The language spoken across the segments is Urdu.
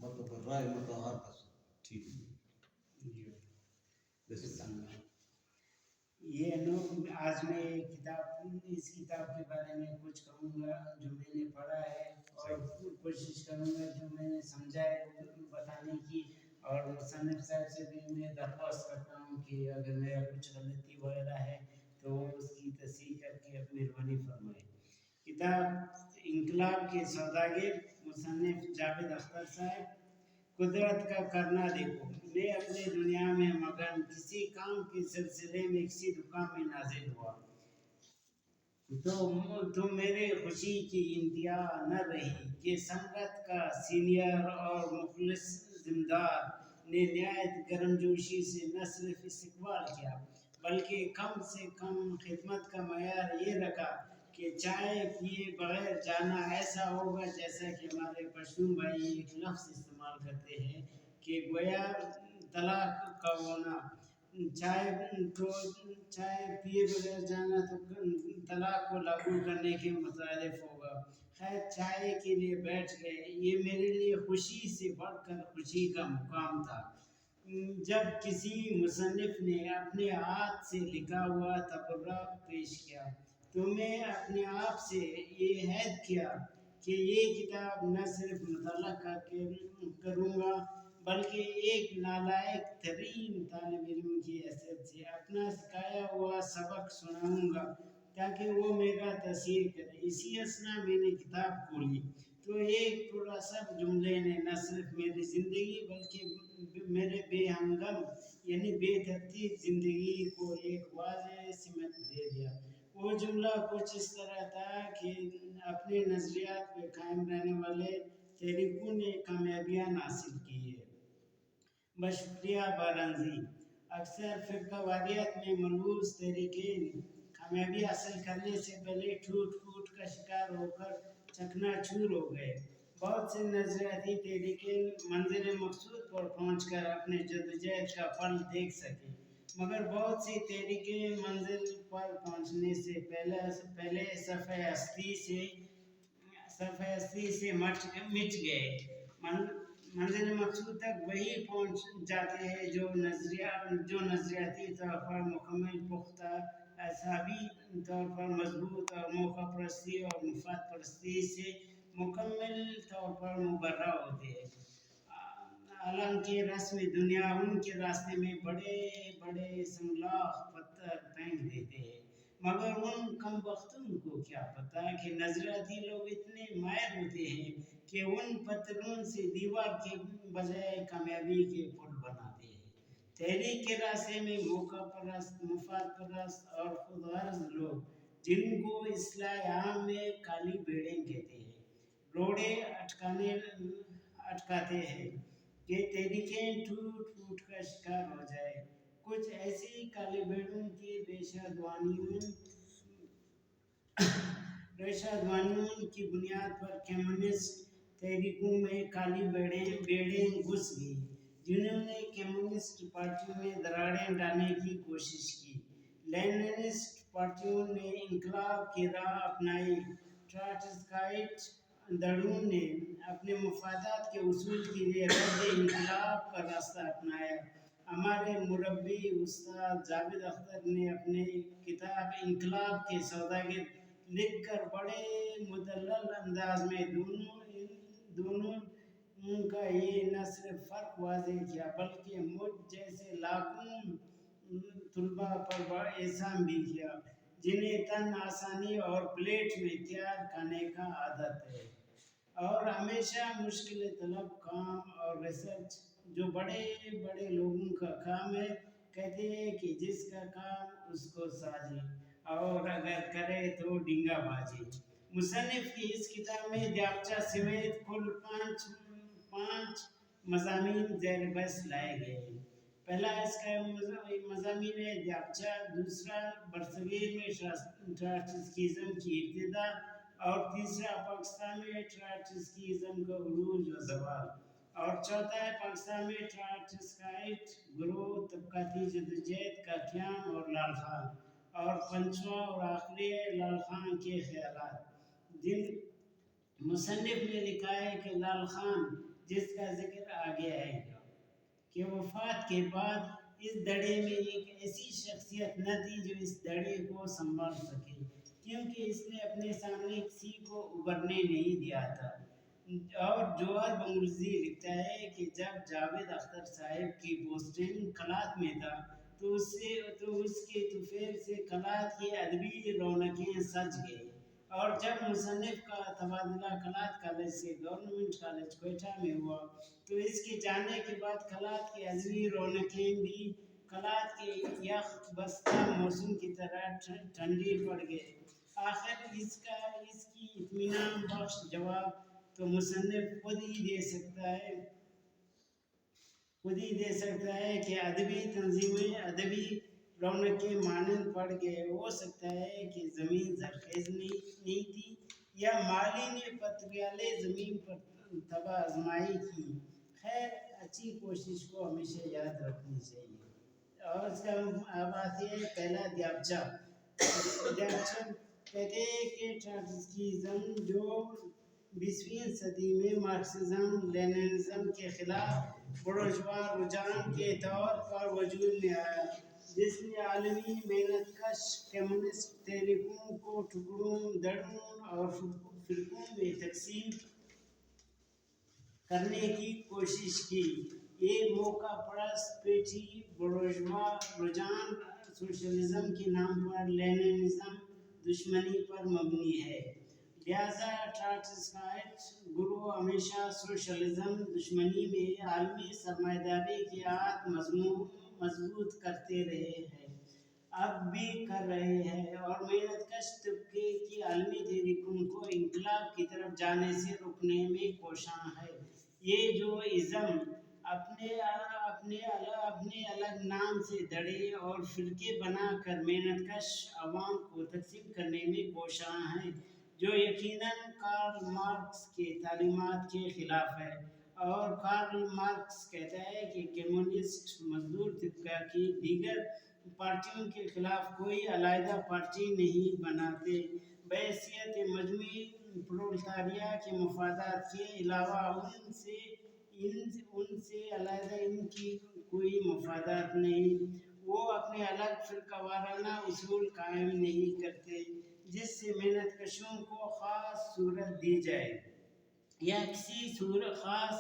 مطلب الرائے متحر کا ٹھیک جی بسم اللہ۔ یہ آج میں اس کتاب کے بارے میں کچھ کہوں گا جو میں نے پڑھا ہے، اور کوشش کروں گا جو میں نے سمجھا ہے وہ بتانے کی، اور مصنف صاحب سے بھی میں درخواست کرتا ہوں کہ اگر میرا کچھ غلطی وغیرہ ہے تو اس کی تصحیح کر کے مہربانی فرمائے۔ کتاب انقلاب کے سوداگر، مصنف جاوید اختر صاحب۔ قدرت کا کرنا دیکھو، میں اپنے دنیا میں مگن کسی کام کے سلسلے میں کسی دکان میں نازل ہوا تو میرے خوشی کی انتہا نہ رہی کہ سنگت کا سینئر اور مخلص ذمہ دار نے نہایت گرمجوشی سے نہ صرف استقبال کیا بلکہ کم سے کم خدمت کا معیار یہ رکھا کہ چائے پیے بغیر جانا ایسا ہوگا جیسا کہ ہمارے پشتون بھائی ایک لفظ استعمال کرتے ہیں کہ گویا طلاق کا ہونا، چائے پیے بغیر جانا تو طلاق کو لاگو کرنے کے مترادف ہوگا۔ خیر چائے کے لیے بیٹھ گئے، یہ میرے لیے خوشی سے بڑھ کر خوشی کا مقام تھا۔ جب کسی مصنف نے اپنے ہاتھ سے لکھا ہوا تبرہ پیش کیا تو میں اپنے آپ سے یہ عہد کیا کہ یہ کتاب نہ صرف مطالعہ کروں گا بلکہ ایک نالائق ترین طالب علم کی حیثیت سے اپنا سکھایا ہوا سبق سناؤں گا تاکہ وہ میرا تصحیح کرے۔ اسی اثنا میں نے کتاب کھولی تو ایک تھوڑا سا جملے نے نہ صرف میری زندگی بلکہ میرے بے ہنگم یعنی بے ترتیب زندگی کو ایک واضح سمت دے دیا۔ وہ جملہ کچھ اس طرح تھا کہ اپنے نظریات پہ قائم رہنے والے تحریکوں نے کامیابیاں حاصل کی ہے بشکریہ بارنزی۔ اکثر فرقہ واریت میں ملوث تحریکیں کامیابی حاصل کرنے سے پہلے ٹوٹ پھوٹ کا شکار ہو کر چکنا چور ہو گئے۔ بہت سے نظریاتی تحریکیں منزل مقصود پر پہنچ کر اپنے جدوجہد کا پھل دیکھ سکیں، مگر بہت سی تحریکیں منزل پر پہنچنے سے پہلے صفحہ ہستی سے مٹ گئے۔ منزل مقصود تک وہی پہنچ جاتے ہیں جو نظریاتی طور پر مکمل پختہ، اعصابی طور پر مضبوط اور موقع پرستی اور مفاد پرستی سے مکمل طور پر مبرہ ہوتے ہیں۔ حالانکہ رسم دنیا ان کے راستے میں بڑے بڑے سنگلاخ پتھر پھینک دیتے ہیں، مگر ان کم بختوں کو کیا پتہ کہ نظریاتی لوگ اتنے ماہر ہوتے ہیں کہ ان پتھروں سے دیوار کے بجائے کامیابی کے پل بناتے ہیں۔ تحریک کے راستے میں موقع پرست، مفاد پرست اور خود غرض لوگ، جن کو اصطلاح عام میں کالی بھیڑیں کہتے ہیں، روڑے اٹکاتے ہیں کہ تحریکیں ٹوٹ پھوٹ کا شکار ہو جائے۔ کچھ ایسی کالی بھیڑوں کی ریشہ دوانیوں کی بنیاد پر کمیونسٹ تحریکوں میں کالی بھیڑیں گھس گئیں، جنہوں نے کمیونسٹ پارٹیوں میں دراڑیں ڈالنے کی کوشش کی۔ لیننسٹ پارٹیوں نے انقلاب کی راہ اپنائی، ٹراٹسکائٹ دھڑوں نے اپنے مفادات کے حصول کے لیے رد انقلاب کا راستہ اپنایا۔ ہمارے مربی استاد جاوید اختر نے اپنی کتاب انقلاب کے سوداگر لکھ کر بڑے مدلل انداز میں دونوں کا یہ نہ صرف فرق واضح کیا بلکہ مجھ جیسے لاکھوں طلباء پر احسان بھی کیا جنہیں تن آسانی اور پلیٹ میں تیار کھانے کا عادت ہے، اور ہمیشہ مشکل طلب کام اور ریسرچ جو بڑے بڑے لوگوں کا کام ہے، کہتے ہیں کہ جس کا کام اس کو ساجے اور اگر کرے تو ڈنگا بازی۔ مصنف کی اس کتاب میں دیباچہ سمیت کل 5 مضامین زیر بحث لائے گئے ہیں۔ پہلا اس کا مضامین ہے دیباچہ، دوسرا برصغیر میں ٹراٹسکیزم کی ابتدا، اور تیسرا پاکستان میں ٹراٹسکیزم کا عروج و زوال، اور چوتھا ہے پاکستان میں ٹراٹسکائٹ گروہ، طبقاتی جدوجہد کا قیام اور لال خان، اور پنجواں اور آخری ہے لال خان کے خیالات۔ مصنف نے لکھا ہے کہ لال خان جس کا ذکر آگے آئے گا کہ وفات کے بعد اس دڑے میں ایک ایسی شخصیت نہ تھی جو اس دڑے کو سنبھال سکے، کیونکہ اس نے اپنے سامنے کسی کو ابھرنے نہیں دیا تھا۔ اور جوہر بنگلزی لکھتا ہے کہ جب جاوید اختر صاحب کی پوسٹنگ کلات میں تھا تو اس کے طفیل سے کلات کی ادبی رونقیں سج گئی، اور جب مصنف کا تبادلہ کلات کالج سے گورنمنٹ کالج کوئٹہ میں ہوا تو اس کے جانے کے بعد کلات کی ادبی رونقیں بھی کلات کے یخ بستہ موسم کی طرح ٹھنڈی پڑ گئے۔ آخر اس کی اطمینان بخش جواب تو مصنف خود ہی دے سکتا ہے کہ ادبی تنظیمیں ادبی رونقیں مانند پڑ گئے۔ ہو سکتا ہے کہ زمین زرخیز نہیں تھی یا مالی نے پتریالے زمین پر طبع آزمائی کی، خیر اچھی کوشش کو ہمیشہ یاد رکھنی چاہیے۔ اور اس کا آباد ہے پہلا دیابچہ کہتے ہیں کہ ٹراٹسکیزم جو 20ویں صدی میں مارکسزم لیننزم کے خلاف بورژوا رجحان کے طور پر وجود میں آیا، جس نے عالمی محنت کش کمیونسٹ تحریکوں کو ٹکڑوں دھڑوں اور فرقوں میں تقسیم کرنے کی کوشش کی۔ یہ موقع پرست پیٹی بورژوا رجحان سوشلزم کے نام پر لیننزم دشمنی پر مبنی ہے، لہذا ٹراٹسکائٹ گروہ ہمیشہ سوشلزم دشمنی میں عالمی سرمایہ داری کی آہت مضبوط کرتے رہے ہیں، اب بھی کر رہے ہیں، اور محنت کش طبقے کی عالمی تحریکوں کو انقلاب کی طرف جانے سے روکنے میں کوشاں ہے۔ یہ جو ازم اپنے الگ نام سے دھڑے اور فرقے بنا کر محنت کش عوام کو تقسیم کرنے میں کوشاں ہیں، جو یقیناً کارل مارکس کی تعلیمات کے خلاف ہے۔ اور کارل مارکس کہتا ہے کہ کمیونسٹ مزدور طبقہ کی دیگر پارٹیوں کے خلاف کوئی علیحدہ پارٹی نہیں بناتے، بحیثیت مجموعی پرولتاریہ کے مفادات کے علاوہ ان سے علیحدہ ان کی کوئی مفادات نہیں۔ وہ اپنے الگ فرقہ وارانہ اصول قائم نہیں کرتے جس سے محنت کشوں کو خاص صورت دی جائے یا کسی خاص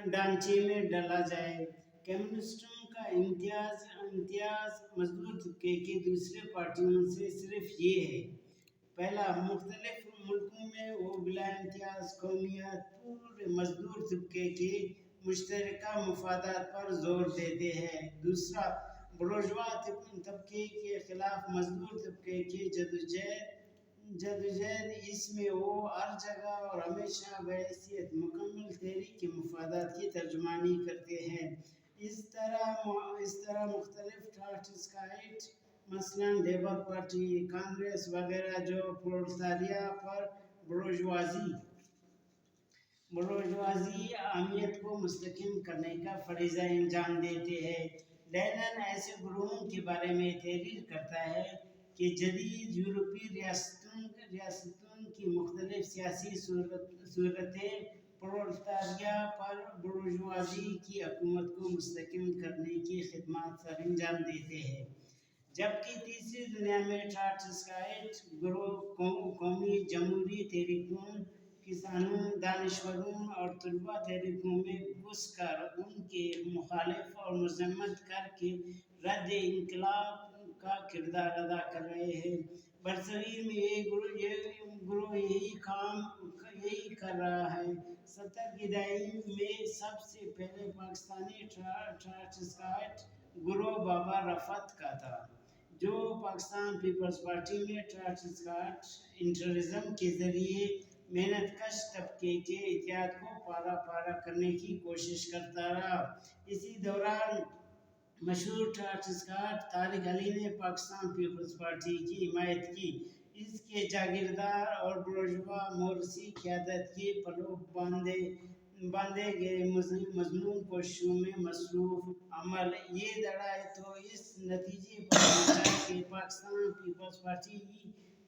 ڈھانچے میں ڈالا جائے۔ کمیونسٹوں کا امتیاز مزدور طبقے کی دوسرے پارٹیوں سے صرف یہ ہے: پہلا، مختلف ملکوں میں وہ بلا امتیاز قومیت پورے مزدور طبقے کے مشترکہ مفادات پر زور دیتے ہیں۔ دوسرا، بورژوا طبقے کے خلاف مزدور طبقے کی جدوجہد، اس میں وہ ہر جگہ اور ہمیشہ بحیثیت مکمل تحریک کے مفادات کی ترجمانی کرتے ہیں۔ اس طرح مختلف ٹراٹسکائٹ مثلاً لیبر پارٹی، کانگریس وغیرہ جو پرولتاریہ پر بورژوازی اہمیت کو مستحکم کرنے کا فریضہ انجام دیتے ہیں۔ لینن ایسے گروہوں کے بارے میں تحریر کرتا ہے کہ جدید یورپی ریاستوں کی مختلف سیاسی صورتیں پرولتاریہ پر بورژوازی کی حکومت کو مستحکم کرنے کی خدمات سر انجام دیتے ہیں، جبکہ تیسری دنیا میں ٹراٹسکائٹ گروہ قومی جمہوری تحریکوں، کسانوں، دانشوروں اور طلباء تحریکوں میں گھس کر ان کے مخالف اور مذمت کر کے رد انقلاب کا کردار ادا کر رہے ہیں۔ برصغیر میں یہ گروہ یہی کر رہا ہے۔ 70 کی دہائی میں سب سے پہلے پاکستانی ٹراٹسکائٹ گروہ بابا رفعت کا تھا، جو پاکستان پیپلز پارٹی میں ٹراٹسکائٹ انٹرزم کے ذریعے محنت کش طبقے کے اتحاد کو پارا کرنے کی کوشش کرتا رہا۔ اسی دوران مشہور ٹراٹسکائٹ طارق علی نے پاکستان پیپلز پارٹی کی حمایت کی۔ اس کے جاگیردار اور بورژوا موروثی قیادت کے پلوں باندھے گئے مضمون کوششوں میں مصروف عمل، یہ دھڑا تو اس نتیجے پر پہنچا کہ پاکستان پیپلز پارٹی ہی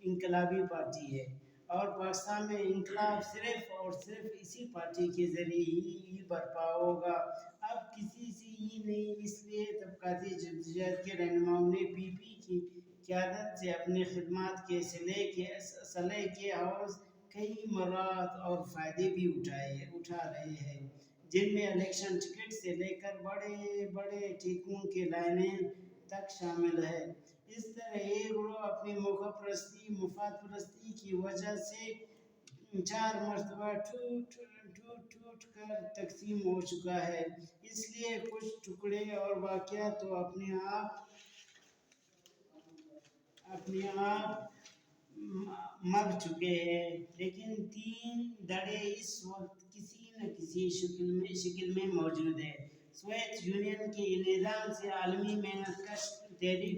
انقلابی پارٹی ہے اور پاکستان میں انقلاب صرف اور صرف اسی پارٹی کے ذریعے ہی برپا ہوگا۔ اب کسی سے ہی نہیں، اس لیے طبقاتی جدوجہد کے رہنماؤں نے پی پی کی قیادت سے اپنی خدمات کے صلح کے عوض کئی مراد اور فائدے بھی اٹھا رہے ہیں، جن میں الیکشن ٹکٹ سے لے کر بڑے بڑے ٹھیکوں کے لائنیں تک شامل ہے۔ اس طرح یہ گروہ اپنی موقع پرستی، مفاد پرستی کی وجہ سے 4 مرتبہ ٹوٹ کر تقسیم ہو چکا ہے۔ اس لیے کچھ ٹکڑے اور واقعات تو اپنے آپ مر چکے ہیں، لیکن 3 دڑے اس وقت کسی نہ کسی شکل میں موجود ہیں۔ سوویت یونین کے انہدام سے عالمی محنت کش تحریک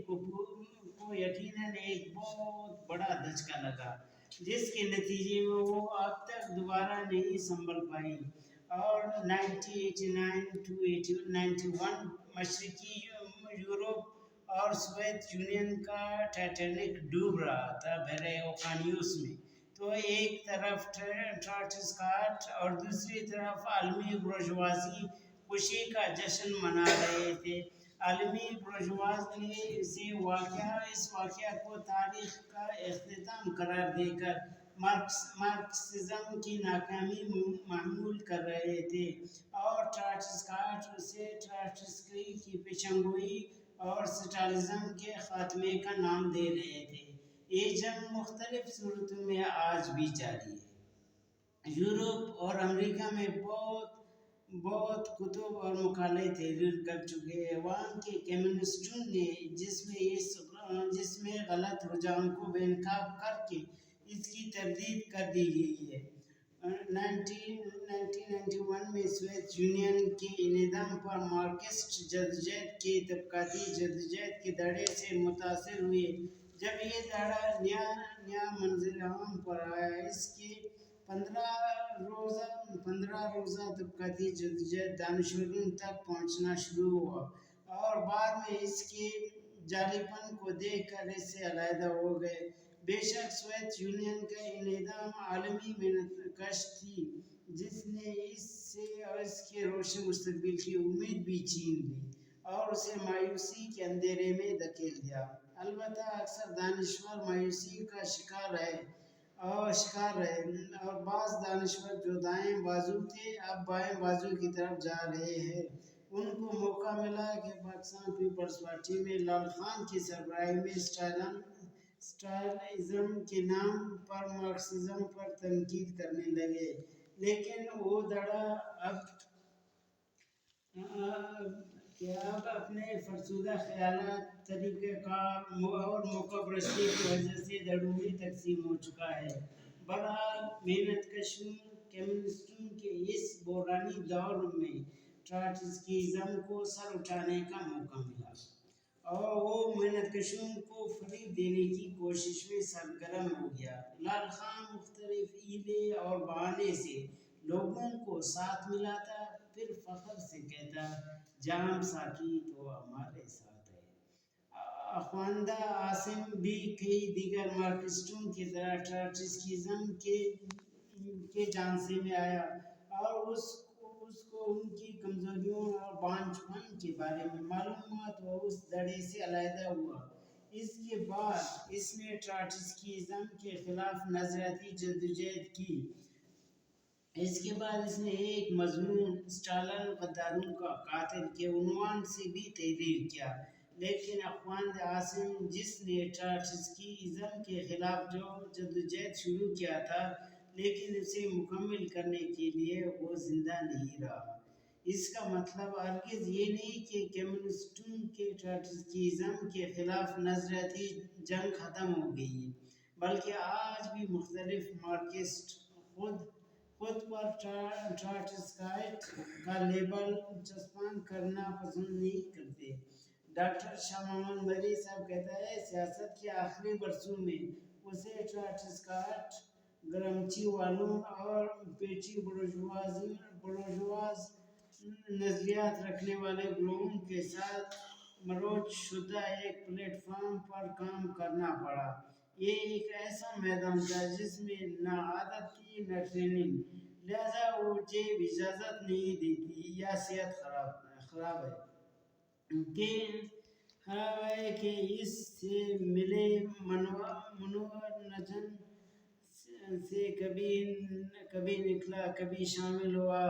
کو یقیناً ایک بہت بڑا دھچکا لگا، جس کے نتیجے میں وہ اب تک دوبارہ نہیں سنبھل پائی، اور 1989-91 مشرقی یورپ اور سوویت یونین کا ٹائٹینک ڈوب رہا تھا بحر اوقیانوس میں۔ تو ایک طرف ٹراٹسکاٹ اور دوسری طرف عالمی برجوازی خوشی کا جشن منا رہے تھے۔ عالمی برجواز نے اس واقعہ کو تاریخ کا اختتام قرار دے کر مارکسزم کی ناکامی محمول کر رہے تھے، اور ٹراٹسکاٹ اسے ٹراٹسکی کی پیشن گوئی اور سٹالنزم کے خاتمے کا نام دے رہے تھے۔ یہ جنگ مختلف صورتوں میں آج بھی جاری ہے۔ یورپ اور امریکہ میں بہت کتب اور مقالے تحریر کر چکے ہیں۔ وہاں کے کمیونسٹوں نے جس میں غلط رجحان کو بے نقاب کر کے اس کی تردید کر دی گئی ہے۔ 1991 میں سوویت یونین کے انہدام پر مارکسسٹ جدوجہد کے طبقاتی جدوجہد کے دھڑے سے متاثر ہوئے۔ جب یہ دھڑا نیا منظر عام پر آیا، اس کے 15 روزہ طبقاتی جدوجہد دانشوروں تک پہنچنا شروع ہوا، اور بعد میں اس کے جعلی پن کو دیکھ کر اس سے علیحدہ ہو گئے۔ بے شک سوویت یونین کا انہدام عالمی محنت کش تھی، جس نے اس سے اور اس کے روشن مستقبل کی امید بھی چھین لی اور اسے مایوسی کے اندھیرے میں دھکیل دیا۔ البتہ اکثر دانشور مایوسی کا شکار رہے، اور بعض دانشور جو دائیں بازو تھے اب بائیں بازو کی طرف جا رہے ہیں۔ ان کو موقع ملا کہ پاکستان پیپلز پارٹی میں لال خان کی سربراہی میں سٹالنزم کے نام پر مارکسزم پر تنقید کرنے لگے، لیکن وہ دھڑا اب اپنے فرسودہ خیالات، طریقہ کار اور موقع پرستی کی وجہ سے دھڑوں میں تقسیم ہو چکا ہے۔ بہرحال محنت کشوں کمیونسٹوں کے اس بحرانی دور میں ٹراٹسکیزم کو سر اٹھانے کا موقع ملا، اور وہ محنت کشوں کو فریب دینے کی کوشش میں سرگرم ہو گیا۔ لال خان مختلف ہیلے اور بہانے سے لوگوں کو ساتھ ملاتا، پھر فخر سے کہتا، جام ساقی تو ہمارے ساتھ ہے۔ اخوندہ عاصم بھی کئی دیگر مارکسسٹوں کی طرح ٹراٹسکیزم کے جانشین میں آیا، اور اس کو ان کی کمزوریوں اور بانجھ پن کے بارے میں معلوم ہوا تو اس دھڑے سے علیحدہ ہوا۔ اس کے بعد اس نے ٹراٹسکیزم کے خلاف نظریاتی جدوجہد کی۔ اس کے بعد اس نے ایک مضمون "اسٹالن غداروں کا قاتل" کے عنوان سے بھی تحریر کیا، لیکن اخوند عاصم، جس نے ٹراٹسکیزم کے خلاف جدوجہد شروع کیا تھا لیکن اسے مکمل کرنے کے لیے وہ زندہ نہیں رہا۔ اس کا مطلب ہرگز یہ نہیں کہ کمیونسٹوں کے ٹراٹسکیزم کے خلاف نظریاتی جنگ ختم ہو گئی ہے، بلکہ آج بھی مختلف مارکسسٹ خود پر ٹراٹسکائٹ کا لیبل چسپاں کرنا پسند نہیں کرتے۔ ڈاکٹر شاہ محمد مری صاحب کہتا ہے، سیاست کے آخری برسوں میں اسے ٹراٹسکائٹ، گرامچی والوں اور پیٹی برجواز نظریات رکھنے والے گروہوں کے ساتھ مروج شدہ ایک پلیٹ فارم پر کام کرنا پڑا۔ یہ ایک ایسا میدان تھا جس میں نہ عادت تھی نہ ٹریننگ، لہذا وہ جیب اجازت نہیں دیتی یا صحت خراب ہے کہ اس سے ملے منورنجن سے کبھی نکلا کبھی شامل ہوا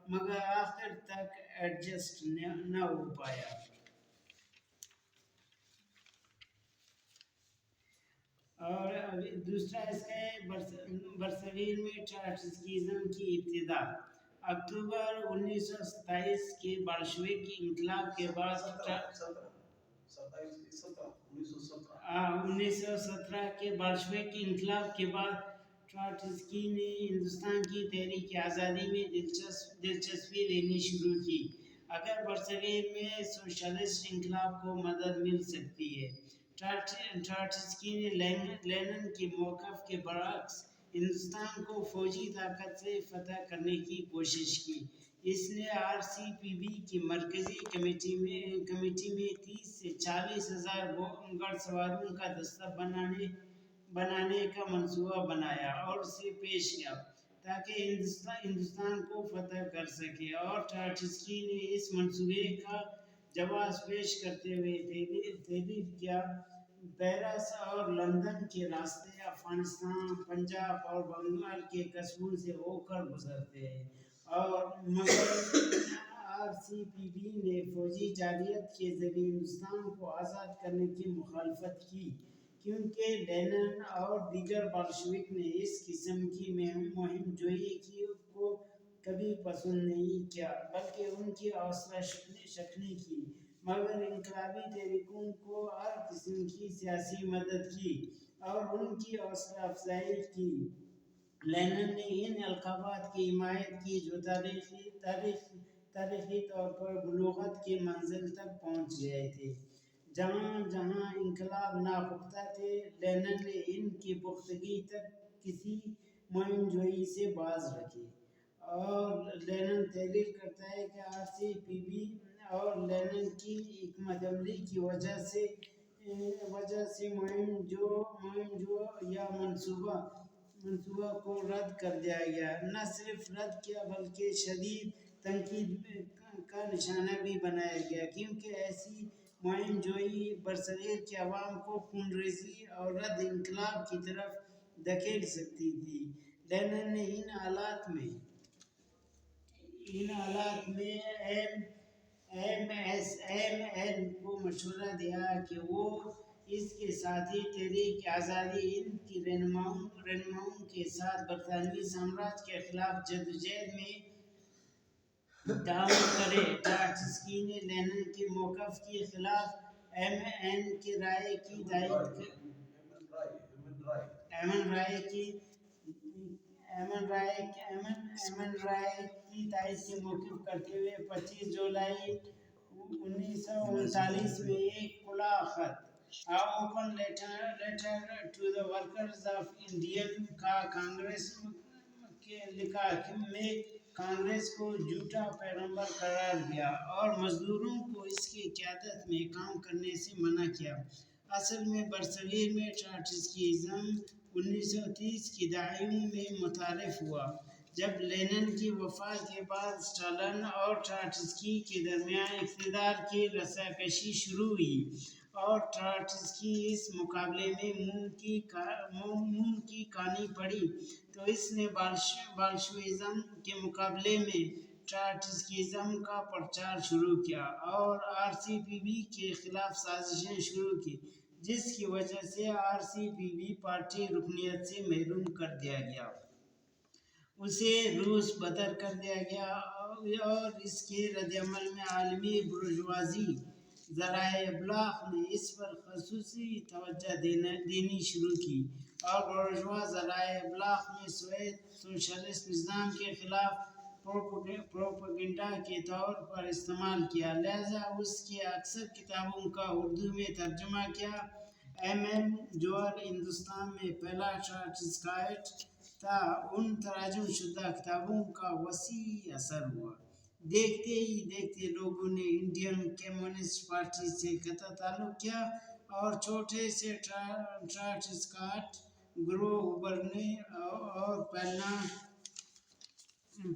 مگر آخر تک ایڈجسٹ نہ ہو پایا۔ اور دوسرا اس کا ہے برصغیر میں ٹراٹسکیزم کی ابتدا۔ اکتوبر 1927 کے بلشوک انقلاب کے بعد 1917 کے بلشوک انقلاب کے بعد ٹراٹسکی نے ہندوستان کی تحریک آزادی میں دلچسپی لینی شروع کی۔ اگر برصغیر میں سوشلسٹ انقلاب کو مدد مل سکتی ہے، ٹراٹسکی نے لینن کے موقف کے برعکس ہندوستان کو فوجی طاقت سے فتح کرنے کی کوشش کی۔ اس نے RCPB کی مرکزی کمیٹی میں 30 سے 40 ہزار گھڑ سواروں کا دستہ بنانے کا منصوبہ بنایا اور اسے پیش کیا تاکہ ہندوستان کو فتح کر سکے، اور ٹراٹسکی نے اس منصوبے کا جواز پیش کرتے ہوئے تحریر کیا۔ پیرس اور لندن کے راستے افغانستان، پنجاب اور بنگال کے قصبوں سے ہو کر گزرتے ہیں، اور مگر RCPB نے فوجی جارحیت کے ذریعے ہندوستان کو آزاد کرنے کی مخالفت کی، کیونکہ لینن اور دیگر بلشوک نے اس قسم کی مہم جوئی کو کبھی پسند نہیں کیا بلکہ ان کی حوصلہ شکنی کی، مگر انقلابی تحریکوں کو ہر قسم کی سیاسی مدد کی اور ان کی حوصلہ افزائی کی۔ لینن نے ان القابات کی حمایت کی جو تاریخی طور پر بلوغت کی منزل تک پہنچ گئے تھے۔ جہاں جہاں انقلاب ناپختہ تھے، لینن نے ان کی پختگی تک کسی مہم جوئی سے باز رکھے۔ اور لینن تحریر کرتا ہے کہ RCPB اور لینن کی حکمت عملی کی وجہ سے مہم جو یا منصوبہ کو رد کر دیا گیا، نہ صرف رد کیا بلکہ شدید تنقید کا نشانہ بھی بنایا گیا، کیونکہ ایسی مہم جوئی برصغیر کے عوام کو خونریزی اور رد انقلاب کی طرف دھکیل سکتی تھی۔ لینن نے ان حالات میں MSN کو مشورہ دیا کہ وہ اس کے ساتھی تحریک آزادی ہند کی رہنماؤں کے ساتھ برطانوی سامراج کے خلاف جدوجہد میں تعاون کرے۔ ٹراٹسکی نے لینن کے موقف کے خلاف MN کی رائے کی تائید کے موقف کرتے ہوئے 25 جولائی 1939 میں ایک کھلا خط open letter to the workers of Indian کا کانگریس میں کانگریس کو جھوٹا پیغمبر قرار دیا اور مزدوروں کو اس کی قیادت میں کام کرنے سے منع کیا۔ اصل میں برصغیر میں ٹراٹسکیزم 1930 کی دہائیوں میں متعارف ہوا، جب لینن کی وفات کے بعد اسٹالن اور ٹراٹسکی کے درمیان اقتدار کی رساکشی شروع ہوئی، اور ٹراٹسکی اس مقابلے میں منہ کی کانی پڑی تو اس نے بلشوئزم کے مقابلے میں ٹراٹسکیزم کا پرچار شروع کیا اور RCPB کے خلاف سازشیں شروع کی، جس کی وجہ سے RCPB پارٹی رکنیت سے محروم کر دیا گیا، اسے روس بدر کر دیا گیا، اور اس کے ردعمل میں عالمی بورژوازی ذرائع ابلاغ نے اس پر خصوصی توجہ دینی شروع کی، اور بورژوا ذرائع ابلاغ نے سوشلسٹ نظام کے خلاف پروپیگنڈا کے طور پر استعمال کیا، لہذا اس کی اکثر کتابوں کا اردو میں ترجمہ کیا۔ جوہر ہندوستان میں پہلا ٹراٹسکائٹ تھا، ان ترجمہ شدہ کتابوں کا وسیع اثر ہوا۔ دیکھتے ہی دیکھتے لوگوں نے انڈین کمیونسٹ پارٹی سے قطع تعلق کیا اور چھوٹے سے ٹراٹسکاٹ گروہ ابھرنے اور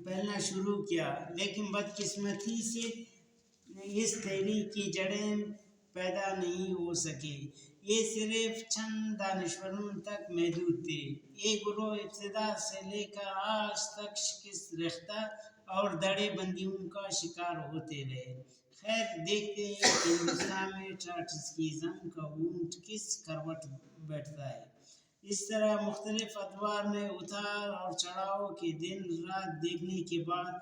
پھیلنا شروع کیا، لیکن بدقسمتی سے اس تحریک کی جڑیں پیدا نہیں ہو سکے۔ یہ صرف چند دانشوروں تک محدود تھے۔ یہ گروہ ابتدا سے لے کر آج تک شکست رختہ اور دھڑے بندیوں کا شکار ہوتے رہے۔ خیر، دیکھتے ہیں کہ ہندوستان میں ٹراٹسکیزم کا اونٹ کس کروٹ بیٹھتا ہے۔ اس طرح مختلف ادوار میں اتار اور چڑھاؤ کے دن رات دیکھنے کے بعد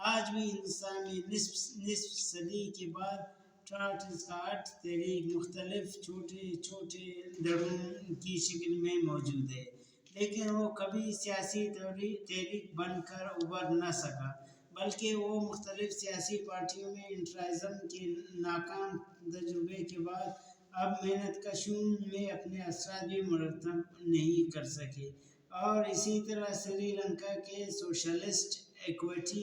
آج بھی ہندوستان میں نصف صدی کے بعد ٹراٹسکاٹ تحریک مختلف چھوٹے چھوٹے دھڑوں کی شکل میں موجود ہے، لیکن وہ کبھی سیاسی تحریک بن کر ابھر نہ سکا، بلکہ وہ مختلف سیاسی پارٹیوں میں انٹرائزم کے ناکام تجربے کے بعد اب محنت کشوں میں اپنے اثرات بھی مرتب نہیں کر سکے۔ اور اسی طرح سری لنکا کے سوشلسٹ ایکوٹی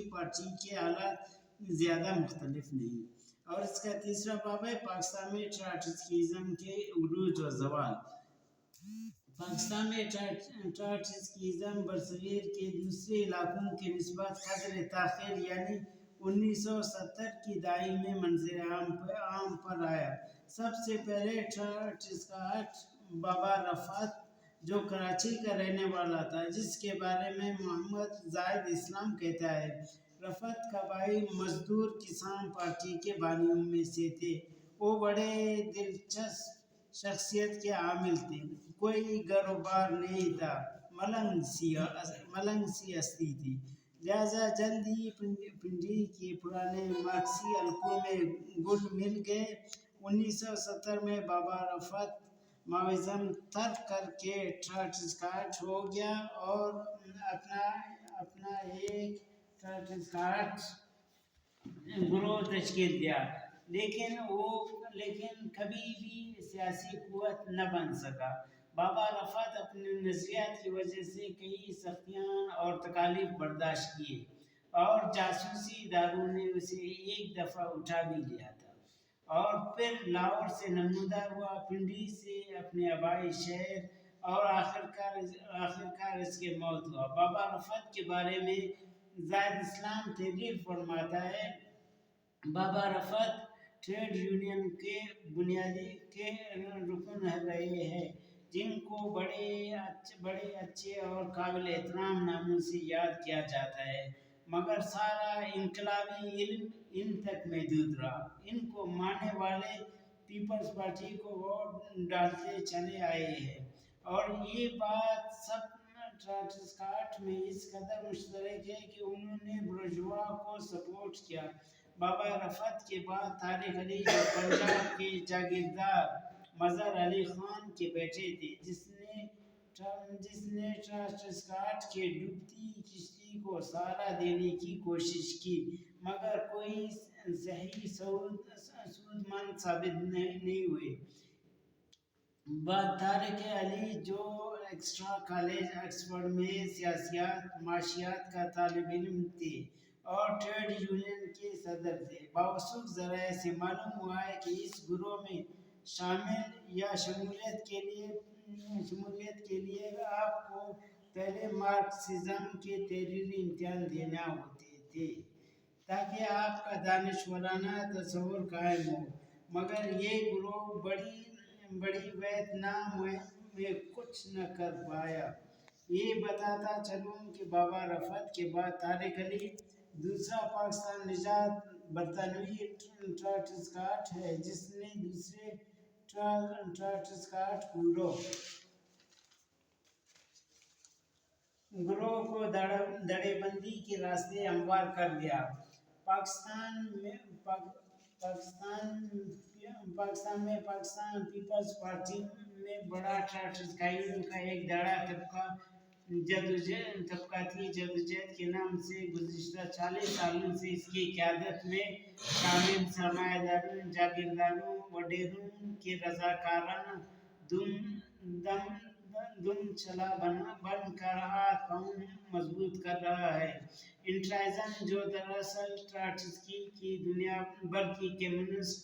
پارٹی کے حالات زیادہ مختلف نہیں۔ اور اس کا تیسرا باب ہے پاکستان میں ٹراٹسکیزم کے عروج و زوال۔ پاکستان میں ٹراٹسکیزم برصغیر کے دوسرے علاقوں کے نسبت قدر تاخیر یعنی 1970 کی دہائی میں منظر عام پر آیا۔ سب سے پہلے ٹراٹسکاٹ بابا رفعت، جو کراچی کا رہنے والا تھا، جس کے بارے میں محمد زاہد اسلام کہتا ہے، رفعت کا بھائی مزدور کسان پارٹی کے بانیوں میں سے تھے۔ وہ بڑے دلچسپ شخصیت کے حامل تھے، کوئی گھر و بار نہیں تھا، ملنگ سی ہستی تھی، لہذا جلد ہی پنڈی کے پرانے مارکسی حلقوں میں گل مل گئے۔ 1970 میں بابا رفعت ماویزم ترک کر کے ٹراٹسکاٹ ہو گیا اور اپنا ایک ٹراٹسکاٹ گروہ تشکیل دیا، لیکن کبھی بھی سیاسی قوت نہ بن سکا۔ بابا رفعت اپنے نظریات کی وجہ سے کئی سختیاں اور تکالیف برداشت کیے، اور جاسوسی اداروں نے اسے ایک دفعہ اٹھا بھی لیا تھا، اور پھر لاہور سے نمودار ہوا، پنڈی سے اپنے آبائی شہر، اور آخرکار اس کے موت ہوا۔ بابا رفعت کے بارے میں زاہد اسلام تحریر فرماتا ہے، بابا رفعت ٹریڈ یونین کے بنیادی رکن رہے ہیں، جن کو بڑے اچھے اور قابل احترام ناموں سے یاد کیا جاتا ہے، مگر سارا انقلابی علم ان تک محدود رہا۔ ان کو ماننے والے پیپلز پارٹی کو ووٹ ڈالتے چلے آئے ہیں، اور یہ بات سب ٹراٹسکاٹ میں اس قدر مشترک ہے کہ انہوں نے برجوا کو سپورٹ کیا۔ بابا رفعت کے بعد طارق علی، جو پنجاب کے جاگیردار مظہر علی خان کے بیٹے تھے، جس نے ٹراٹسکاٹ کی ڈوبتی کشتی کو سہارا دینے کی کوشش کی، مگر کوئی صحیح سودمند ثابت نہیں ہوئے۔ بعد طارق علی، جو ایکسٹرا کالج آکسفورڈ میں سیاسیات معاشیات کا طالب علم تھے اور ٹریڈ یونین کے صدر تھے، باوثوق ذرائع سے معلوم ہوا ہے کہ اس گروہ میں شمولیت کے لیے آپ کو پہلے مارکسزم کے تحریری امتحان دینے ہوتے تھے تاکہ آپ کا دانشورانہ تصور قائم ہو، مگر یہ گروہ بڑی ویتنام میں کچھ نہ کر پایا۔ یہ بتاتا چلوں کہ بابا رفعت کے بعد طارق علی دوسرا پاکستان نژاد برطانوی ٹراٹسکاٹ ہے، جس نے دوسرے ٹراٹسکاٹ گروہ کو دھڑے بندی کے راستے ہموار کر دیا۔ پاکستان میں پاکستان پیپلز پارٹی میں بڑا ٹراٹسکائیوں کا ایک بڑا طبقہ طبقاتی جدوجہد کے نام سے گزشتہ 40 سالوں سے اس کی قیادت میں شامل سرمایہ داروں، جاگیرداروں، وڈیروں کے رضاکارانہ دم چلا بن کر ہاتھ پاؤں مضبوط کر رہا ہے۔ انٹرائزم، جو دراصل ٹراٹسکی کی دنیا بھر کی کمیونسٹ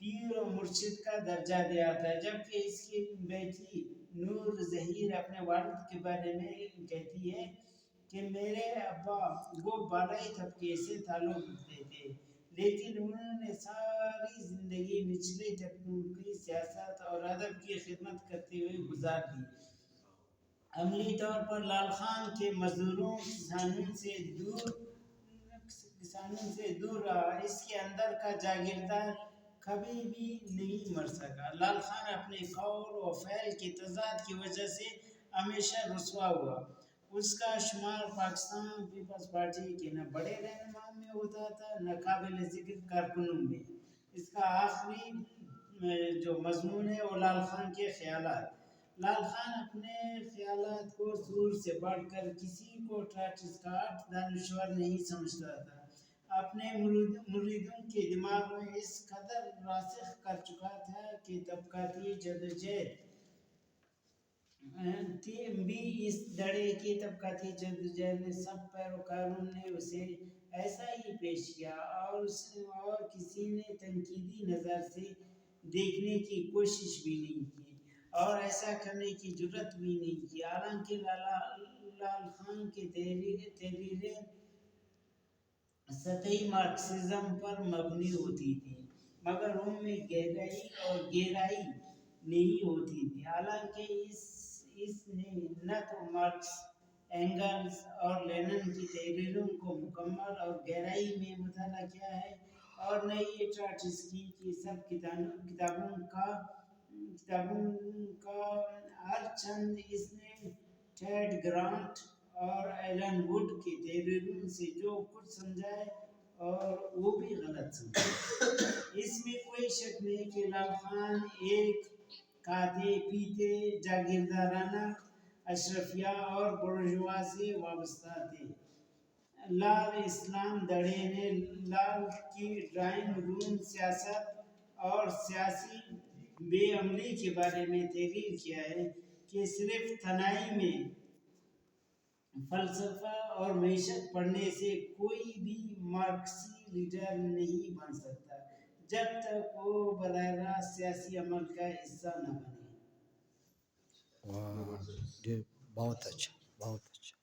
پیر و مرشد کا درجہ دیا تھا، جبکہ اس کی بیٹی نور ظہیر اپنے والد کے بارے میں کہتی ہے کہ میرے ابا وہ بالائی طبقے سے تعلق رکھتے تھے، لیکن انہوں نے ساری زندگی نچلے طبقوں کی سیاست اور ادب کی خدمت کرتے ہوئے گزار دی۔ عملی طور پر لال خان کے مزدوروں کسانوں سے دور رہا، اس کے اندر کا جاگیردار کبھی بھی نہیں مر سکا۔ لال خان اپنے قول و فعل کے تضاد کی وجہ سے ہمیشہ رسوا ہوا۔ اس کا شمار پاکستان پیپلز پارٹی کے نہ بڑے رہنماؤں میں ہوتا تھا نہ قابل ذکر کارکنوں میں۔ اس کا آخری جو مضمون ہے وہ لال خان کے خیالات۔ لال خان اپنے خیالات کو سور سے بڑھ کر کسی کو ٹاٹس کاٹ دانشور نہیں سمجھتا تھا، اپنے مریدوں کے دماغ میں اس قدر راسخ کر چکا تھا کہ طبقاتی جدوجہد بھی اس دڑے کی طبقاتی جدوجہد میں سب پیروکاروں نے اسے ایسا ہی پیش کیا اور کسی نے تنقیدی نظر سے دیکھنے کی کوشش بھی نہیں کی اور ایسا کرنے کی جرات بھی نہیں کی۔ حالانکہ لال خان کی تحریریں سطحی مارکسزم پر مبنی ہوتی تھیں مگر ان میں گہرائی نہیں ہوتی تھی۔ حالانکہ اس نے نہ تو مارکس، اینگلز اور لینن کی تحریروں کو مکمل اور گہرائی میں مطالعہ کیا ہے اور نہ ہی ٹراٹسکی کی سب کتابوں کا ہرچند اس نے ٹیڈ گرانٹ اور ایلن ووڈ کی تحریروں سے جو کچھ سمجھا ہے اور وہ بھی غلط سمجھا۔ اس میں کوئی شک نہیں کہ لال خان ایک کھاتے پیتے جاگیردارانہ اشرافیہ اور بورژوا سے وابستہ تھے۔ لال اسلام دڑے نے لال کی ڈرائنگ روم سیاست اور سیاسی بے عملی کے بارے میں تحریر کیا ہے کہ صرف تنہائی میں فلسفہ اور معیشت پڑھنے سے کوئی بھی مارکسی لیڈر نہیں بن سکتا جب تک وہ براہ راست سیاسی عمل کا حصہ نہ بنے۔ واہ، یہ بہت اچھا، بہت اچھا۔